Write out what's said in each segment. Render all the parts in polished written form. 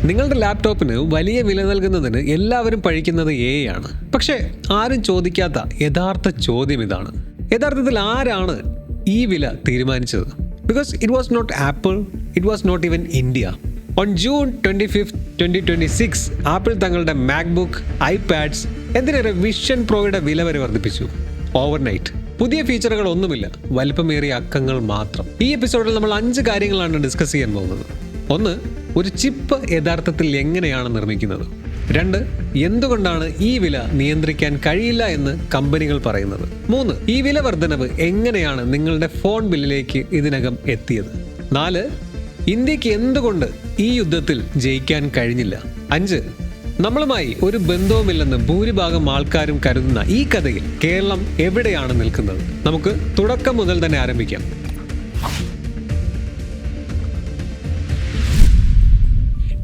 നിങ്ങളുടെ ലാപ്ടോപ്പിന് വലിയ വില നൽകുന്നതിന് എല്ലാവരും പഴിക്കുന്നത് AI ആണ്. പക്ഷേ ആരും ചോദിക്കാത്ത യഥാർത്ഥ ചോദ്യം ഇതാണ്: യഥാർത്ഥത്തിൽ ആരാണ് ഈ വില തീരുമാനിച്ചത്? Because it was not Apple, it was not even India. On June 25, 2026 Apple തങ്ങളുടെ മാക്ബുക്ക്, ഐപാഡ്സ്, എന്തിനേറെ വിഷൻ പ്രോയുടെ വില വരെ വർദ്ധിപ്പിച്ചു. ഓവർനൈറ്റ്. പുതിയ ഫീച്ചറുകൾ ഒന്നുമില്ല, വലിപ്പമേറിയ അക്കങ്ങൾ മാത്രം. ഈ എപ്പിസോഡിൽ നമ്മൾ 5 കാര്യങ്ങളാണ് ഡിസ്കസ് ചെയ്യാൻ പോകുന്നത്. 1. ഒരു ചിപ്പ് യഥാർത്ഥത്തിൽ എങ്ങനെയാണ് നിർമ്മിക്കുന്നത്. 2. എന്തുകൊണ്ടാണ് ഈ വില നിയന്ത്രിക്കാൻ കഴിയില്ല എന്ന് കമ്പനികൾ പറയുന്നത്. 3. ഈ വില വർധനവ് എങ്ങനെയാണ് നിങ്ങളുടെ ഫോൺ ബില്ലിലേക്ക് ഇതിനകം എത്തിയത്. 4. ഇന്ത്യക്ക് എന്തുകൊണ്ട് ഈ യുദ്ധത്തിൽ ജയിക്കാൻ കഴിഞ്ഞില്ല. 5. നമ്മളുമായി ഒരു ബന്ധവുമില്ലെന്ന് ഭൂരിഭാഗം ആൾക്കാരും കരുതുന്ന ഈ കഥയിൽ കേരളം എവിടെയാണ് നിൽക്കുന്നത്? നമുക്ക് തുടക്കം മുതൽ തന്നെ ആരംഭിക്കാം.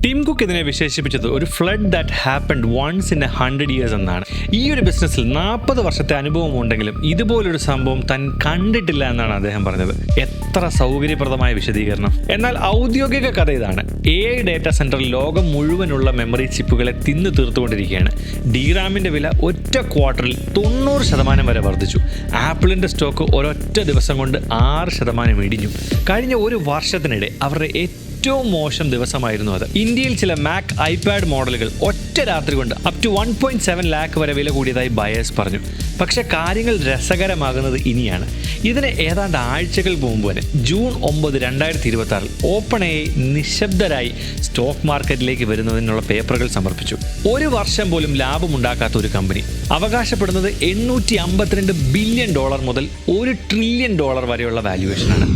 ടിം കുക്ക് ഇതിനെ വിശേഷിപ്പിച്ചത് ഒരു flood that happened once in 100 years എന്നാണ്. ഈ ഒരു ബിസിനസ്സിൽ 40 വർഷത്തെ അനുഭവം ഉണ്ടെങ്കിലും ഇതുപോലൊരു സംഭവം താൻ കണ്ടിട്ടില്ല എന്നാണ് അദ്ദേഹം പറഞ്ഞത്. എത്ര സൗകര്യപ്രദമായ വിശദീകരണം! എന്നാൽ ഔദ്യോഗിക കഥ ഇതാണ്: AI ഡേറ്റാ സെന്ററിൽ ലോകം മുഴുവനുള്ള മെമ്മറി ചിപ്പുകളെ തിന്നു തീർത്തുകൊണ്ടിരിക്കുകയാണ്. DRAMന്റെ വില ഒറ്റ ക്വാർട്ടറിൽ 90% വരെ വർദ്ധിച്ചു. ആപ്പിളിന്റെ സ്റ്റോക്ക് ഒരൊറ്റ ദിവസം കൊണ്ട് 6% ഇടിഞ്ഞു. കഴിഞ്ഞ ഒരു വർഷത്തിനിടെ അവരുടെ ഏറ്റവും മോശം ദിവസമായിരുന്നു അത്. ഇന്ത്യയിൽ ചില മാക്, ഐപാഡ് മോഡലുകൾ ഒറ്റ രാത്രി കൊണ്ട് അപ് ടു 1.7 lakh വരെ വില കൂടിയതായി ബയേഴ്സ് പറഞ്ഞു. പക്ഷെ കാര്യങ്ങൾ രസകരമാകുന്നത് ഇനിയാണ്. ഇതിന് ഏതാണ്ട് ആഴ്ചകൾ മുമ്പ് വരെ ജൂൺ 9, 2026 OpenAI നിശബ്ദരായി സ്റ്റോക്ക് മാർക്കറ്റിലേക്ക് വരുന്നതിനുള്ള പേപ്പറുകൾ സമർപ്പിച്ചു. ഒരു വർഷം പോലും ലാഭമുണ്ടാക്കാത്ത ഒരു കമ്പനി അവകാശപ്പെടുന്നത് $852 ബില്യൺ മുതൽ $1 ട്രില്യൺ വരെയുള്ള വാല്യുവേഷനാണ്.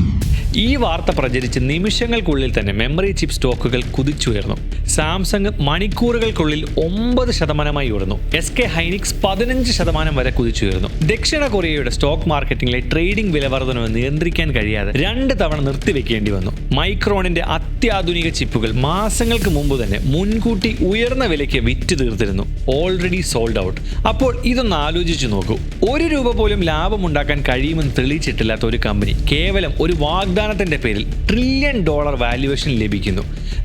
ഈ വാർത്ത പ്രചരിച്ച് നിമിഷങ്ങൾക്കുള്ളിൽ തന്നെ മെമ്മറി ചിപ്പ് സ്റ്റോക്കുകൾ കുതിച്ചുയർന്നു. സാംസങ് മണിക്കൂറുകൾക്കുള്ളിൽ 9% ഉയർന്നു. SK ഹൈനിക്സ് 15% വരെ കുതിച്ചുയർന്നു. ദക്ഷിണ കൊറിയയുടെ സ്റ്റോക്ക് മാർക്കറ്റിംഗിലെ ട്രേഡിംഗ് വിലവർദ്ധനവ് നിയന്ത്രിക്കാൻ കഴിയാതെ 2 തവണ നിർത്തിവെക്കേണ്ടി വന്നു. മൈക്രോണിന്റെ അത്യാധുനിക ചിപ്പുകൾ മാസങ്ങൾക്ക് മുമ്പ് തന്നെ മുൻകൂട്ടി ഉയർന്ന വിലയ്ക്ക് വിറ്റ് തീർത്തിരുന്നു. Already sold out. അപ്പോൾ ഇതൊന്ന് ആലോചിച്ചു നോക്കൂ. $1 പോലും ലാഭമുണ്ടാക്കാൻ കഴിയുമെന്ന് തെളിയിച്ചിട്ടില്ലാത്ത ഒരു കമ്പനി കേവലം ഒരു വാഗ്ദാനത്തിന്റെ പേരിൽ $1 ട്രില്യൺ വാല്യുവേഷൻ ലഭിക്കുന്നു.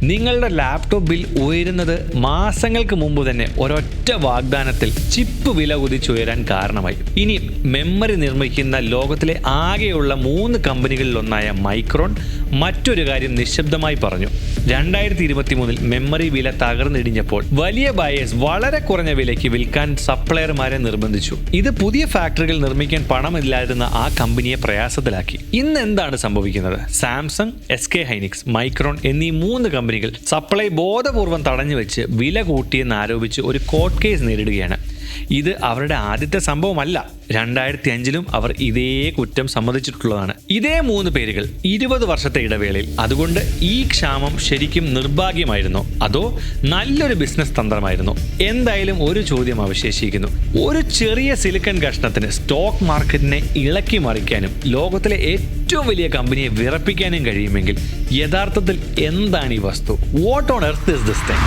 നിങ്ങളുടെ ലാപ്ടോപ്പ് ബിൽ ഉയരുന്നത് മാസങ്ങൾക്ക് മുമ്പ് തന്നെ ഒരൊറ്റ വാഗ്ദാനത്തിൽ ചിപ്പ് വില കുതിച്ചുയരാൻ കാരണമായി. ഇനി മെമ്മറി നിർമ്മിക്കുന്ന ലോകത്തിലെ ആകെയുള്ള 3 കമ്പനികളിലൊന്നായ മൈക്രോൺ മറ്റൊരു കാര്യം നിശബ്ദമായി പറഞ്ഞു. 2023 മെമ്മറി വില തകർന്നിടിഞ്ഞപ്പോൾ വലിയ ബയേഴ്സ് വളരെ കുറഞ്ഞ വിലയ്ക്ക് വിൽക്കാൻ സപ്ലയർമാരെ നിർബന്ധിച്ചു. ഇത് പുതിയ ഫാക്ടറികൾ നിർമ്മിക്കാൻ പണമില്ലാതിരുന്ന ആ കമ്പനിയെ പ്രയാസത്തിലാക്കി. ഇന്ന് എന്താണ് സംഭവിക്കുന്നത്? സാംസങ്, SK ഹൈനിക്സ്, മൈക്രോൺ എന്നീ 3 കമ്പനികൾ സപ്ലൈ ബോധപൂർവം തടഞ്ഞു വെച്ച് വില കൂട്ടിയെന്ന് ആരോപിച്ച് ഒരു കോർട്ട് കേസ് നേരിടുകയാണ്. ഇത് അവരുടെ ആദ്യത്തെ സംഭവമല്ല. 2005 അവർ ഇതേ കുറ്റം സമ്മതിച്ചിട്ടുള്ളതാണ്. ഇതേ 3 പേരുകൾ 20 വർഷത്തെ ഇടവേളയിൽ. അതുകൊണ്ട് ഈ ക്ഷാമം ശരിക്കും നിർഭാഗ്യമായിരുന്നോ അതോ നല്ലൊരു ബിസിനസ് തന്ത്രമായിരുന്നോ? എന്തായാലും ഒരു ചോദ്യം അവശേഷിക്കുന്നു. ഒരു ചെറിയ സിലിക്കൺ കഷ്ണത്തിന് സ്റ്റോക്ക് മാർക്കറ്റിനെ ഇളക്കി മറിക്കാനും ലോകത്തിലെ ഏറ്റവും വലിയ കമ്പനിയെ വിറപ്പിക്കാനും കഴിയുമെങ്കിൽ യഥാർത്ഥത്തിൽ എന്താണ് ഈ വസ്തു? What on earth is this thing?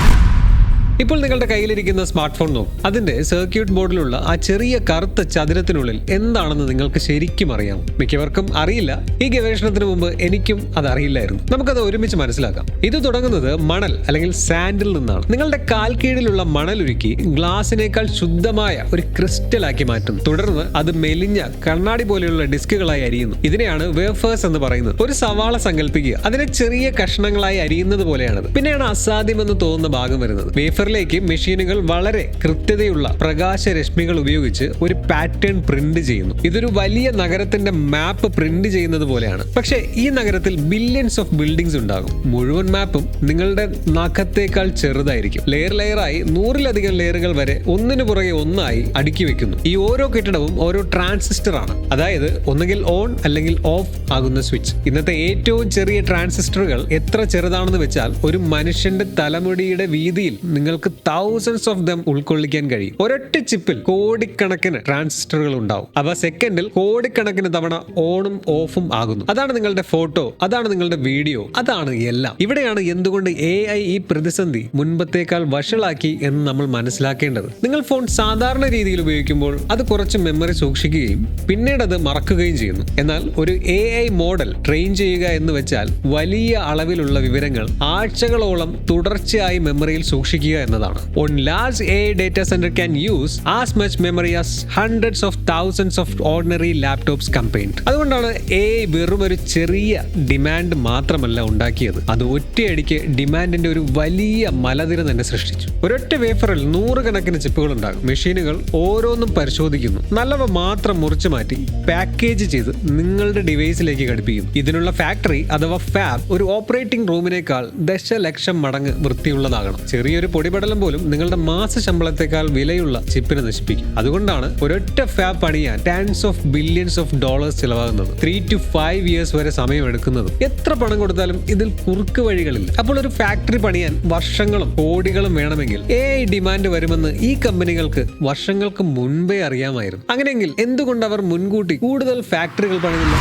ഇപ്പോൾ നിങ്ങളുടെ കയ്യിലിരിക്കുന്ന സ്മാർട്ട് ഫോൺ നോക്കും. അതിന്റെ സർക്യൂട്ട് ബോർഡിലുള്ള ആ ചെറിയ കറുത്ത ചതുരത്തിനുള്ളിൽ എന്താണെന്ന് നിങ്ങൾക്ക് ശരിക്കും അറിയാം? മിക്കവർക്കും അറിയില്ല. ഈ ഗവേഷണത്തിന് മുമ്പ് എനിക്കും അത് അറിയില്ലായിരുന്നു. നമുക്കത് ഒരുമിച്ച് മനസ്സിലാക്കാം. ഇത് തുടങ്ങുന്നത് മണൽ അല്ലെങ്കിൽ സാൻഡിൽ നിന്നാണ്. നിങ്ങളുടെ കാൽ കീഴിലുള്ള മണലുരുക്കി ഗ്ലാസിനേക്കാൾ ശുദ്ധമായ ഒരു ക്രിസ്റ്റലാക്കി മാറ്റുന്നു. തുടർന്ന് അത് മെലിഞ്ഞ കണ്ണാടി പോലെയുള്ള ഡിസ്കുകളായി അരിയുന്നു. ഇതിനെയാണ് വേഫേഴ്സ് എന്ന് പറയുന്നത്. ഒരു സവാള സങ്കല്പിക്കുക. അതിനെ ചെറിയ കഷ്ണങ്ങളായി അരിയുന്നത് പോലെയാണത്. പിന്നെയാണ് അസാധ്യമെന്ന് തോന്നുന്ന ഭാഗം വരുന്നത്. വേഫറിലേക്ക് മെഷീനുകൾ വളരെ കൃത്യതയുള്ള പ്രകാശരശ്മികൾ ഉപയോഗിച്ച് ഒരു പാറ്റേൺ പ്രിന്റ് ചെയ്യുന്നു. ഇതൊരു വലിയ നഗരത്തിന്റെ മാപ്പ് പ്രിന്റ് ചെയ്യുന്നത് പോലെയാണ്. പക്ഷേ ഈ നഗരത്തിൽ ബില്യൺസ് ഓഫ് ബിൽഡിംഗ്സ് ഉണ്ടാകും. മുഴുവൻ മാപ്പും നിങ്ങളുടെ നഖത്തേക്കാൾ ചെറുതായിരിക്കും. ലെയറായി 100-ലധികം ലെയറുകൾ വരെ ഒന്നിനു പുറകെ ഒന്നായി അടുക്കി വെക്കുന്നു. ഈ ഓരോ കെട്ടിടവും ഓരോ ട്രാൻസിസ്റ്റർ ആണ്. അതായത് ഒന്നുകിൽ ഓൺ അല്ലെങ്കിൽ ഓഫ് ആകുന്ന സ്വിച്ച്. ഇന്നത്തെ ഏറ്റവും ചെറിയ ട്രാൻസിസ്റ്ററുകൾ എത്ര ചെറുതാണെന്ന് വെച്ചാൽ ഒരു മനുഷ്യന്റെ തലമുടിയുടെ വീതിയിൽ നിങ്ങൾ നിങ്ങൾക്ക് തൗസൻഡ്സ് ഓഫ് ദം ഉൾക്കൊള്ളിക്കാൻ കഴിയും. ഒരൊറ്റ ചിപ്പിൽ കോടിക്കണക്കിന് ട്രാൻസിസ്റ്ററുകൾ ഉണ്ടാവും. അവ സെക്കൻഡിൽ കോടിക്കണക്കിന് തവണ ഓണും ഓഫും ആകുന്നു. അതാണ് നിങ്ങളുടെ ഫോട്ടോ, അതാണ് നിങ്ങളുടെ വീഡിയോ, അതാണ് എല്ലാം. ഇവിടെയാണ് എന്തുകൊണ്ട് AI ഈ പ്രതിസന്ധി മുൻപത്തേക്കാൾ വഷളാക്കി എന്ന് നമ്മൾ മനസ്സിലാക്കേണ്ടത്. നിങ്ങൾ ഫോൺ സാധാരണ രീതിയിൽ ഉപയോഗിക്കുമ്പോൾ അത് കുറച്ച് മെമ്മറി സൂക്ഷിക്കുകയും പിന്നീട് അത് മറക്കുകയും ചെയ്യുന്നു. എന്നാൽ ഒരു AI മോഡൽ ട്രെയിൻ ചെയ്യുക എന്ന് വെച്ചാൽ വലിയ അളവിലുള്ള വിവരങ്ങൾ ആഴ്ചകളോളം തുടർച്ചയായി മെമ്മറിയിൽ സൂക്ഷിക്കുക എന്നതാണ്. One large AI data center can use as much memory as hundreds of thousands of ordinary laptops combined. അതുകൊണ്ടാണ് AI വെറും ഒരു ചെറിയ ഡിമാൻഡ് മാത്രമല്ല ഉണ്ടാക്കിയത്, അത് ഒറ്റയടിക്ക് ഡിമാൻഡിന്റെ ഒരു വലിയ മലനിര തന്നെ സൃഷ്ടിച്ചു. ഒരൊറ്റ വേഫറിൽ നൂറുകണക്കിന് ചിപ്പുകൾ ഉണ്ടാകും. മെഷീനുകൾ ഓരോന്നും പരിശോധിക്കുന്നു, നല്ലവ മാത്രം മുറിച്ചു മാറ്റി പാക്കേജ് ചെയ്ത് നിങ്ങളുടെ ഡിവൈസിലേക്ക് ഘടിപ്പിക്കുന്നു. ഇതിനുള്ള ഫാക്ടറി അഥവാ ഫാബ് ഒരു ഓപ്പറേറ്റിംഗ് റൂമിനേക്കാൾ ദശലക്ഷം മടങ്ങ് വൃത്തിയുള്ളതാകണം. ചെറിയൊരു പൊടിപടലം പോലും നിങ്ങളുടെ മാസ ശമ്പളത്തെക്കാൾ വിലയുള്ള ചിപ്പിനെ നശിപ്പിക്കും. അതുകൊണ്ടാണ് ഒരൊറ്റ ഫാബ് പണിയാൻ tens of billions of dollars ചിലവാകുന്നത്, 3 to 5 years വരെ സമയം എടുക്കുന്നത്. എത്ര പണം കൊടുത്താലും ഇതിൽ കുറുക്ക് വഴികളില്ല. അപ്പോൾ ഒരു ഫാക്ടറി പണിയാൻ വർഷങ്ങളും കോടികളും വേണമെങ്കിൽ AI ഡിമാൻഡ് വരുമെന്ന് ഈ കമ്പനികൾക്ക് വർഷങ്ങൾക്ക് മുൻപേ അറിയാമായിരുന്നു. അങ്ങനെയെങ്കിൽ എന്തുകൊണ്ട് അവർ മുൻകൂട്ടി കൂടുതൽ ഫാക്ടറികൾ പണിതില്ല?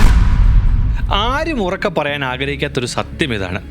ആരും ഉറക്കെ പറയാൻ ആഗ്രഹിക്കാത്തൊരു സത്യം ഇതാണ്,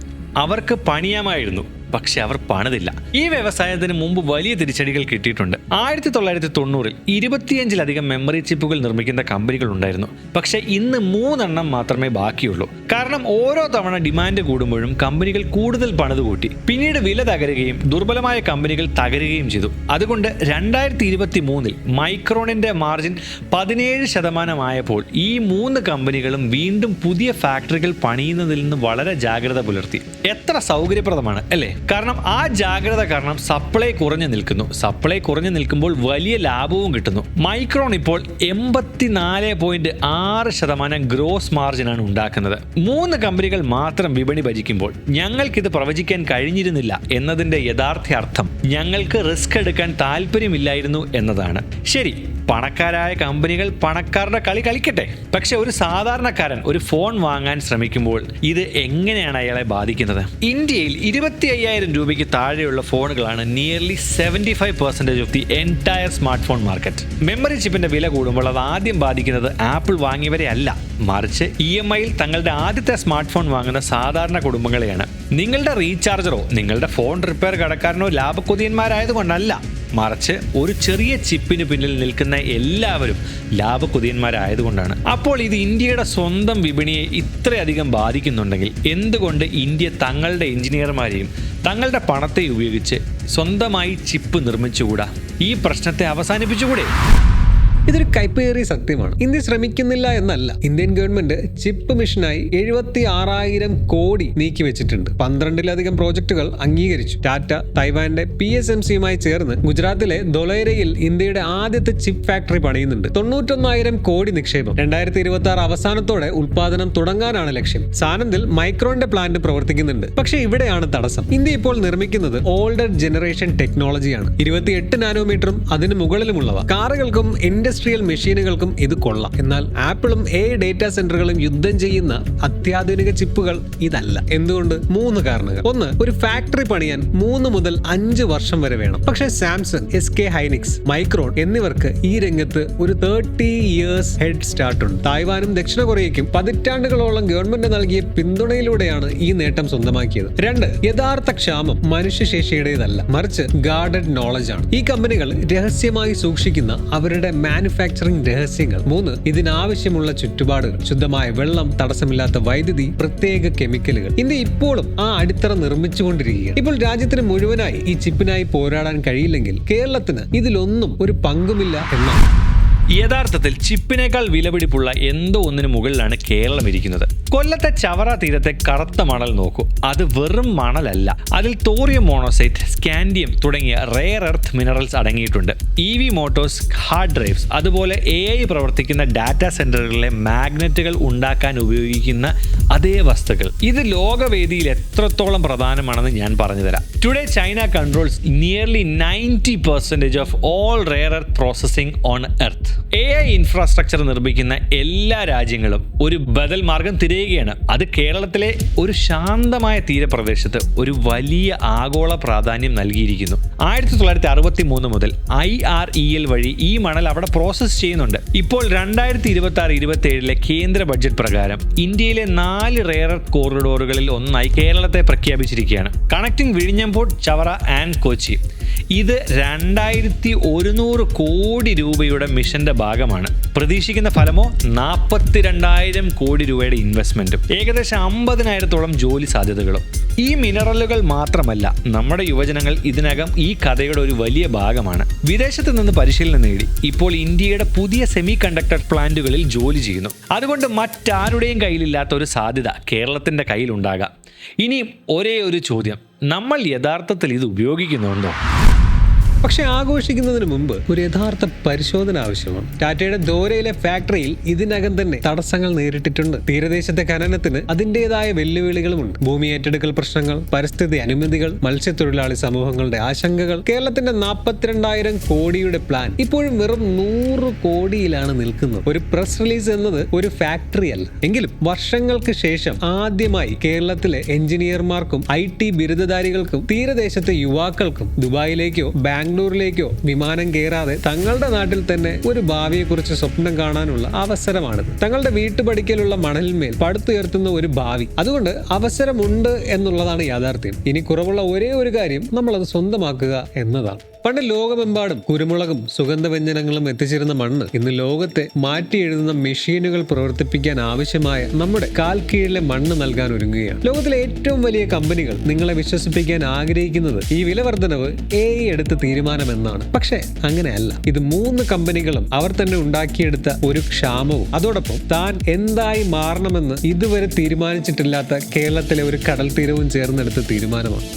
അവർക്ക് പണിയാമായിരുന്നു, പക്ഷെ അവർ പണിതില്ല. ഈ വ്യവസായത്തിന് മുമ്പ് വലിയ തിരിച്ചടികൾ കിട്ടിയിട്ടുണ്ട്. 1990-ൽ 25-ലധികം മെമ്മറി ചിപ്പുകൾ നിർമ്മിക്കുന്ന കമ്പനികൾ ഉണ്ടായിരുന്നു. പക്ഷെ ഇന്ന് 3 എണ്ണം മാത്രമേ ബാക്കിയുള്ളൂ. കാരണം ഓരോ തവണ ഡിമാൻഡ് കൂടുമ്പോഴും കമ്പനികൾ കൂടുതൽ പണിത് കൂട്ടി. പിന്നീട് വില തകരുകയും ദുർബലമായ കമ്പനികൾ തകരുകയും ചെയ്തു. അതുകൊണ്ട് 2023-ൽ മൈക്രോണിന്റെ മാർജിൻ 17% ആയപ്പോൾ ഈ 3 കമ്പനികളും വീണ്ടും പുതിയ ഫാക്ടറികൾ പണിയുന്നതിൽ നിന്ന് വളരെ ജാഗ്രത പുലർത്തി. എത്ര സൗകര്യപ്രദമാണ് അല്ലേ? കാരണം ആ ജാഗ്രത കാരണം സപ്ലൈ കുറഞ്ഞു നിൽക്കുന്നു. സപ്ലൈ കുറഞ്ഞു നിൽക്കുമ്പോൾ വലിയ ലാഭവും കിട്ടുന്നു. മൈക്രോൺ ഇപ്പോൾ 84.6% ഗ്രോസ് മാർജിനാണ് ഉണ്ടാക്കുന്നത്. 3 കമ്പനികൾ മാത്രം വിപണി ഭജിക്കുമ്പോൾ ഞങ്ങൾക്കിത് പ്രവചിക്കാൻ കഴിഞ്ഞിരുന്നില്ല എന്നതിന്റെ യഥാർത്ഥ അർത്ഥം ഞങ്ങൾക്ക് റിസ്ക് എടുക്കാൻ താല്പര്യമില്ലായിരുന്നു എന്നതാണ്. ശരി, പണക്കാരായ കമ്പനികൾ പണക്കാരുടെ കളി കളിക്കട്ടെ. പക്ഷെ ഒരു സാധാരണക്കാരൻ ഒരു ഫോൺ വാങ്ങാൻ ശ്രമിക്കുമ്പോൾ ഇത് എങ്ങനെയാണ് അയാളെ ബാധിക്കുന്നത്? ഇന്ത്യയിൽ 25,000 രൂപയ്ക്ക് താഴെയുള്ള ഫോണുകളാണ് nearly 75% of the entire smart phone market. Memory ചിപ്പിന്റെ വില കൂടുമ്പോൾ അത് ആദ്യം ബാധിക്കുന്നത് ആപ്പിൾ വാങ്ങിയവരെ അല്ല, മറിച്ച് EMIയിൽ തങ്ങളുടെ ആദ്യത്തെ സ്മാർട്ട് ഫോൺ വാങ്ങുന്ന സാധാരണ കുടുംബങ്ങളെയാണ്. നിങ്ങളുടെ റീചാർജറോ നിങ്ങളുടെ ഫോൺ റിപ്പയർ കടക്കാരനോ ലാഭക്കൊതിയന്മാരായതുകൊണ്ടല്ല, മറിച്ച് ഒരു ചെറിയ ചിപ്പിന് പിന്നിൽ നിൽക്കുന്ന എല്ലാവരും ലാഭക്കൊതിയന്മാരായതുകൊണ്ടാണ്. അപ്പോൾ ഇത് ഇന്ത്യയുടെ സ്വന്തം വിപണിയെ ഇത്രയധികം ബാധിക്കുന്നുണ്ടെങ്കിൽ എന്തുകൊണ്ട് ഇന്ത്യ തങ്ങളുടെ എഞ്ചിനീയർമാരെയും തങ്ങളുടെ പണത്തെ ഉപയോഗിച്ച് സ്വന്തമായി ചിപ്പ് നിർമ്മിച്ചുകൂടാ? ഈ പ്രശ്നത്തെ അവസാനിപ്പിച്ചുകൂടെ? ഇതൊരു കൈപ്പേറിയ സത്യമാണ്. ഇന്ത്യ ശ്രമിക്കുന്നില്ല എന്നല്ല. ഇന്ത്യൻ ഗവൺമെന്റ് ചിപ്പ് മിഷനായി 76,000 കോടി നീക്കി വെച്ചിട്ടുണ്ട്. 12-ലധികം പ്രോജക്റ്റുകൾ അംഗീകരിച്ചു. ടാറ്റ തൈവാന്റെ PSMCയുമായി ചേർന്ന് ഗുജറാത്തിലെ ധൊളേരയിൽ ഇന്ത്യയുടെ ആദ്യത്തെ ചിപ്പ് ഫാക്ടറി പണിയുന്നുണ്ട്. 91,000 കോടി നിക്ഷേപം. 2026 അവസാനത്തോടെ ഉൽപാദനം തുടങ്ങാനാണ് ലക്ഷ്യം. സാനന്ദിൽ മൈക്രോണിന്റെ പ്ലാന്റ് പ്രവർത്തിക്കുന്നുണ്ട്. പക്ഷെ ഇവിടെയാണ് തടസ്സം. ഇന്ത്യ ഇപ്പോൾ നിർമ്മിക്കുന്നത് ഓൾഡർ ജനറേഷൻ ടെക്നോളജിയാണ്. 28 നാനോമീറ്ററും അതിന് മുകളിലുമുള്ളവ. കാറുകൾക്കും ഇൻഡസ്ട്രിയൽ മെഷീനുകൾക്കും ഇത് കൊള്ളാം. എന്നാൽ ആപ്പിളും AI ഡേറ്റാ സെന്ററുകളും യുദ്ധം ചെയ്യുന്ന അത്യാധുനിക ചിപ്പുകൾ ഇതല്ല. എന്തുകൊണ്ട്? 3 കാരണങ്ങൾ. ഒന്ന്, ഒരു ഫാക്ടറി പണിയാൻ 3 മുതൽ 5 വർഷം വരെ വേണം. പക്ഷേ സാംസങ്, SK ഹൈനിക്സ്, മൈക്രോൺ എന്നിവർക്ക് ഈ രംഗത്ത് ഒരു 30 years ഹെഡ് സ്റ്റാർട്ട് ഉണ്ട്. തായ്വാനും ദക്ഷിണ കൊറിയയ്ക്കും പതിറ്റാണ്ടുകളോളം ഗവൺമെന്റ് നൽകിയ പിന്തുണയിലൂടെയാണ് ഈ നേട്ടം സ്വന്തമാക്കിയത്. 2, യഥാർത്ഥ ക്ഷാമം മനുഷ്യശേഷിയുടേതല്ല, മറിച്ച് ഗാർഡഡ് നോളജ് ആണ്. ഈ കമ്പനികൾ രഹസ്യമായി സൂക്ഷിക്കുന്ന അവരുടെ മാനുഫാക്ചറിംഗ് രഹസ്യങ്ങൾ. 3, ഇതിനാവശ്യമുള്ള ചുറ്റുപാടുകൾ, ശുദ്ധമായ വെള്ളം, തടസ്സമില്ലാത്ത വൈദ്യുതി, പ്രത്യേക കെമിക്കലുകൾ. ഇന്ത്യ ഇപ്പോഴും ആ അടിത്തറ നിർമ്മിച്ചുകൊണ്ടിരിക്കുകയാണ്. ഇപ്പോൾ രാജ്യത്തിന് മുഴുവനായി ഈ ചിപ്പിനായി പോരാടാൻ കഴിയില്ലെങ്കിൽ കേരളത്തിന് ഇതിലൊന്നും ഒരു പങ്കുമില്ല എന്നാണ്. യഥാർത്ഥത്തിൽ ചിപ്പിനേക്കാൾ വിലപിടിപ്പുള്ള എന്തോ ഒന്നിനു മുകളിലാണ് കേരളം ഇരിക്കുന്നത്. കൊല്ലത്തെ ചവറ തീരത്തെ കറുത്ത മണൽ നോക്കൂ. അത് വെറും മണലല്ല, അതിൽ തോറിയം മോണോസൈറ്റ്, സ്കാൻഡിയം തുടങ്ങിയ റെയർ എർത്ത് മിനറൽസ് അടങ്ങിയിട്ടുണ്ട്. EV മോട്ടോഴ്സ്, ഹാർഡ് ഡ്രൈവ്സ്, അതുപോലെ AI പ്രവർത്തിക്കുന്ന ഡാറ്റാ സെന്ററുകളിലെ മാഗ്നറ്റുകൾ ഉണ്ടാക്കാൻ ഉപയോഗിക്കുന്ന അതേ വസ്തുക്കൾ. ഇത് ലോകവേദിയിൽ എത്രത്തോളം പ്രധാനമാണെന്ന് ഞാൻ പറഞ്ഞു തരാം. Today China controls nearly 90% of all rare earth processing on earth. AI infrastructure നിർമ്മിക്കുന്ന എല്ലാ രാജ്യങ്ങളും ഒരു ബദൽ മാർഗം തിരയുകയാണ്. അത് കേരളത്തിലെ ഒരു ശാന്തമായ തീരപ്രദേശത്ത് ഒരു വലിയ ആഗോള പ്രാധാന്യം നൽകിയിരിക്കുന്നു. 1963 മുതൽ IREL വഴി ഈ മണൽ അവിടെ പ്രോസസ് ചെയ്യുന്നുണ്ട്. ഇപ്പോൾ 2026-27 കേന്ദ്ര ബഡ്ജറ്റ് പ്രകാരം ഇന്ത്യയിലെ 4 റെയർ എർത്ത് കോറിഡോറുകളിൽ ഒന്നായി കേരളത്തെ പ്രഖ്യാപിച്ചിരിക്കുകയാണ്. കണക്ടിംഗ് വിഴിഞ്ഞം പോർട്ട്, ചവറ ആൻഡ് കൊച്ചി. ഇത് 2100 കോടി രൂപയുടെ മിഷന്റെ ഭാഗമാണ്. പ്രതീക്ഷിക്കുന്ന ഫലമോ 42,000 കോടി രൂപയുടെ ഇൻവെസ്റ്റ്മെന്റും ഏകദേശം 50,000-ഓളം ജോലി സാധ്യതകളും. ഈ മിനറലുകൾ മാത്രമല്ല, നമ്മുടെ യുവജനങ്ങൾ ഇതിനകം ഈ കഥയുടെ ഒരു വലിയ ഭാഗമാണ്. വിദേശത്ത് നിന്ന് പരിശീലനം നേടി ഇപ്പോൾ ഇന്ത്യയുടെ പുതിയ സെമി കണ്ടക്ടർ പ്ലാന്റുകളിൽ ജോലി ചെയ്യുന്നു. അതുകൊണ്ട് മറ്റാരുടെയും കയ്യിലില്ലാത്ത ഒരു സാധ്യത കേരളത്തിന്റെ കയ്യിലുണ്ടാകാം. ഇനിയും ഒരേ ഒരു ചോദ്യം, നമ്മൾ യഥാർത്ഥത്തിൽ ഇത് ഉപയോഗിക്കുന്നുണ്ടോ? പക്ഷെ ആഘോഷിക്കുന്നതിന് മുമ്പ് ഒരു യഥാർത്ഥ പരിശോധന ആവശ്യമാണ്. ടാറ്റയുടെ ധോരയിലെ ഫാക്ടറിയിൽ ഇതിനകം തന്നെ തടസ്സങ്ങൾ നേരിട്ടിട്ടുണ്ട്. തീരദേശത്തെ ഖനനത്തിന് അതിൻ്റെതായ വെല്ലുവിളികളുമുണ്ട്. ഭൂമി ഏറ്റെടുക്കൽ പ്രശ്നങ്ങൾ, പരിസ്ഥിതി അനുമതികൾ, മത്സ്യത്തൊഴിലാളി സമൂഹങ്ങളുടെ ആശങ്കകൾ. കേരളത്തിന്റെ 42,000 കോടിയുടെ പ്ലാൻ ഇപ്പോഴും വെറും 100 കോടിയിലാണ് നിൽക്കുന്നത്. ഒരു പ്രസ് റിലീസ് എന്നത് ഒരു ഫാക്ടറി അല്ല. എങ്കിലും വർഷങ്ങൾക്ക് ശേഷം ആദ്യമായി കേരളത്തിലെ എഞ്ചിനീയർമാർക്കും IT ബിരുദധാരികൾക്കും തീരദേശത്തെ യുവാക്കൾക്കും ദുബായിലേക്കോ ബാംഗ്ലൂരിലേക്കോ വിമാനം കയറാതെ തങ്ങളുടെ നാട്ടിൽ തന്നെ ഒരു ഭാവിയെക്കുറിച്ച് സ്വപ്നം കാണാനുള്ള അവസരമാണിത്. തങ്ങളുടെ വീട്ടുപടിക്കലുള്ള മണലിന്മേൽ പടുത്തുയർത്തുന്ന ഒരു ഭാവി. അതുകൊണ്ട് അവസരമുണ്ട് എന്നുള്ളതാണ് യാഥാർത്ഥ്യം. ഇനി കുറവുള്ള ഒരേ ഒരു കാര്യം നമ്മളത് സ്വന്തമാക്കുക എന്നതാണ്. പണ്ട് ലോകമെമ്പാടും കുരുമുളകും സുഗന്ധവ്യഞ്ജനങ്ങളും എത്തിച്ചിരുന്ന മണ്ണ് ഇന്ന് ലോകത്തെ മാറ്റി എഴുതുന്ന മെഷീനുകൾ പ്രവർത്തിപ്പിക്കാൻ ആവശ്യമായ നമ്മുടെ കാൽ കീഴിലെ മണ്ണ് നൽകാൻ ഒരുങ്ങുകയാണ്. ലോകത്തിലെ ഏറ്റവും വലിയ കമ്പനികൾ നിങ്ങളെ വിശ്വസിപ്പിക്കാൻ ആഗ്രഹിക്കുന്നത് ഈ വിലവർദ്ധനവ് AI എടുത്ത തീരുമാനമെന്നാണ്. പക്ഷേ അങ്ങനെയല്ല. ഇത് 3 കമ്പനികളും അവർ തന്നെ ഉണ്ടാക്കിയെടുത്ത ഒരു ക്ഷാമവും അതോടൊപ്പം താൻ എന്തായി മാറണമെന്ന് ഇതുവരെ തീരുമാനിച്ചിട്ടില്ലാത്ത കേരളത്തിലെ ഒരു കടൽ തീരവും ചേർന്നെടുത്ത തീരുമാനമാണ്.